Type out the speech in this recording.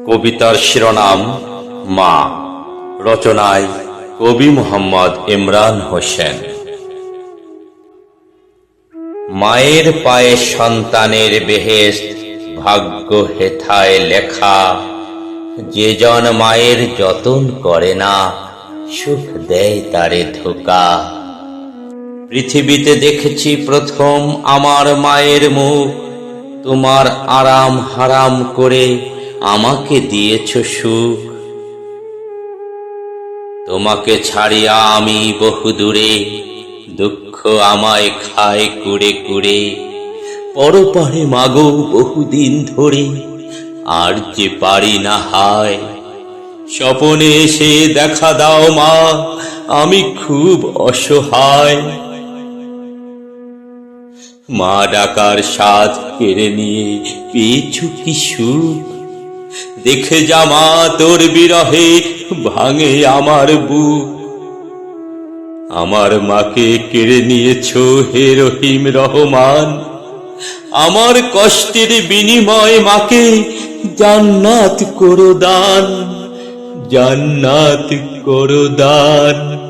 কবিতার শিরোনাম মা। রচনায় কবি মোহাম্মদ ইমরান হোসেন। মায়ের পায়ে সন্তানের বেহেশত ভাগ্য হেথায় লেখা। যে জন মায়ের যতন করে না, সুখ দেয় তারে ধোঁকা। পৃথিবীতে দেখেছি প্রথম আমার মায়ের মুখ, তোমার আরাম হারাম করে আমাকে দিয়েছ সুখ। তোমাকে ছাড়িয়া আমি বহুদূরে, দুঃখ আমায় খায় কুড়ে কুড়ে। পরপারে মাগো বহুদিন ধরে, আর যে পারি না হায়। স্বপনে এসে দেখা দাও মা, আমি খুব অসহায়। মা ডাকার স্বাদ কেড়ে নিয়ে পেয়েছু কি সুখ। দেখে যা মা তোর বিরহে ভাঙে আমার বুক। আমার মাকে কেড়ে নিয়েছ হে রহিম রহমান, আমার কষ্টের বিনিময় মাকে জান্নাত করো দান, জান্নাত করো দান।